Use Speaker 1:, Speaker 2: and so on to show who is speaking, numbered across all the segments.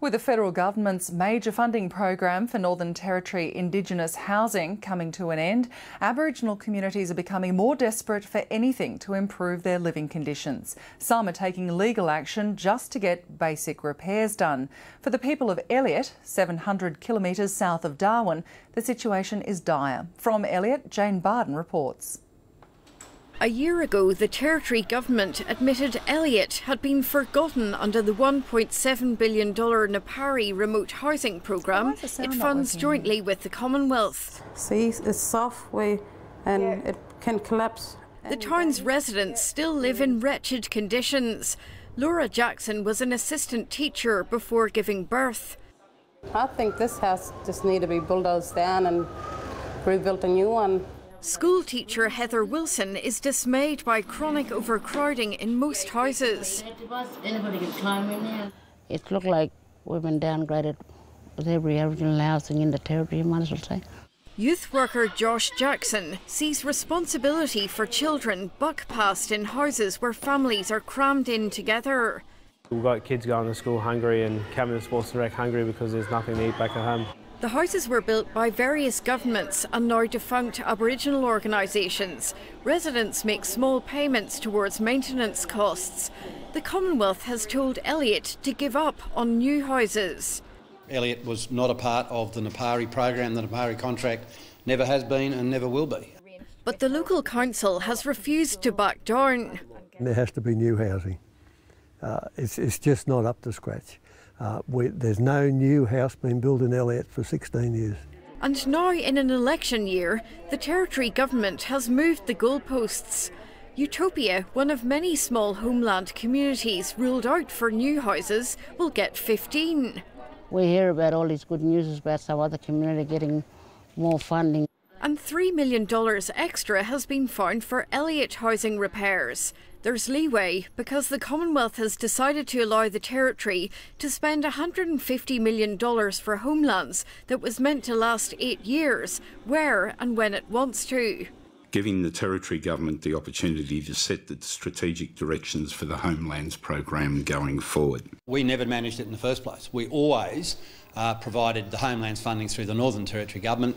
Speaker 1: With the federal government's major funding program for Northern Territory indigenous housing coming to an end, Aboriginal communities are becoming more desperate for anything to improve their living conditions. Some are taking legal action just to get basic repairs done. For the people of Elliot, 700 kilometres south of Darwin, the situation is dire. From Elliot, Jane Bardon reports.
Speaker 2: A year ago, the Territory government admitted Elliot had been forgotten under the $1.7 billion Napari remote housing programme it funds jointly with the Commonwealth.
Speaker 3: See, it's soft and it can collapse.
Speaker 2: The town's residents still live in wretched conditions. Laura Jackson was an assistant teacher before giving birth.
Speaker 3: I think this house just needs to be bulldozed down and rebuilt a new one.
Speaker 2: School teacher Heather Wilson is dismayed by chronic overcrowding in most houses.
Speaker 4: Anybody can climb in there.
Speaker 5: It looked like we've been downgraded with every Aboriginal housing in the Territory, I might as well say.
Speaker 2: Youth worker Josh Jackson sees responsibility for children buck past in houses where families are crammed in together.
Speaker 6: We've got kids going to school hungry and coming to sports and rec hungry because there's nothing to eat back at home.
Speaker 2: The houses were built by various governments and now defunct Aboriginal organisations. Residents make small payments towards maintenance costs. The Commonwealth has told Elliot to give up on new houses.
Speaker 7: Elliot was not a part of the Napari program. The Napari contract never has been and never will be.
Speaker 2: But the local council has refused to back down.
Speaker 8: There has to be new housing. It's just not up to scratch. There's no new house being built in Elliot for 16 years.
Speaker 2: And now, in an election year, the Territory government has moved the goalposts. Utopia, one of many small homeland communities ruled out for new houses, will get 15.
Speaker 5: We hear about all these good news about some other community getting more funding.
Speaker 2: And $3 million extra has been found for Elliot housing repairs. There's leeway because the Commonwealth has decided to allow the Territory to spend $150 million for Homelands that was meant to last 8 years, where and when it wants to.
Speaker 9: Giving the Territory government the opportunity to set the strategic directions for the Homelands program going forward.
Speaker 7: We never managed it in the first place. We always provided the Homelands funding through the Northern Territory government.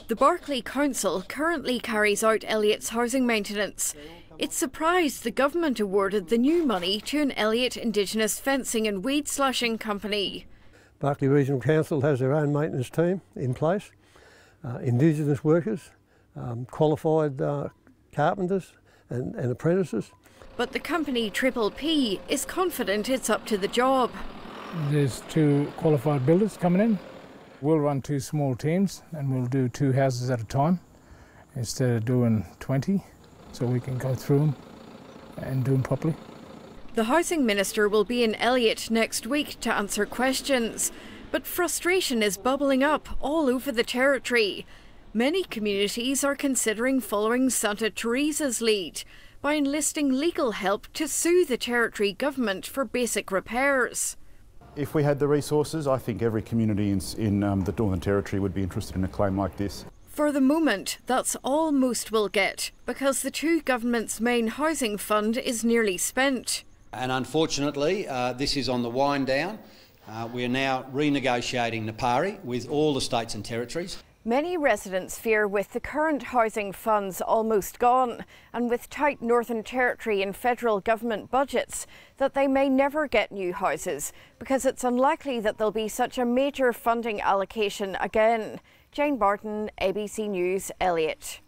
Speaker 2: The Barkly Council currently carries out Elliot's housing maintenance. It's surprised the government awarded the new money to an Elliot indigenous fencing and weed slashing company.
Speaker 8: Barkly Regional Council has their own maintenance team in place, indigenous workers, qualified carpenters and apprentices.
Speaker 2: But the company Triple P is confident it's up to the job.
Speaker 10: There's 2 qualified builders coming in. We'll run 2 small teams and we'll do 2 houses at a time instead of doing 20, so we can go through them and do them properly.
Speaker 2: The Housing Minister will be in Elliot next week to answer questions, but frustration is bubbling up all over the Territory. Many communities are considering following Santa Teresa's lead by enlisting legal help to sue the Territory government for basic repairs.
Speaker 11: If we had the resources, I think every community in the Northern Territory would be interested in a claim like this.
Speaker 2: For the moment, that's all most will get, because the 2 governments' main housing fund is nearly spent.
Speaker 7: And unfortunately, this is on the wind down. We are now renegotiating Napari with all the states and territories.
Speaker 2: Many residents fear with the current housing funds almost gone and with tight Northern Territory and federal government budgets that they may never get new houses because it's unlikely that there'll be such a major funding allocation again. Jane Bardon, ABC News, Elliot.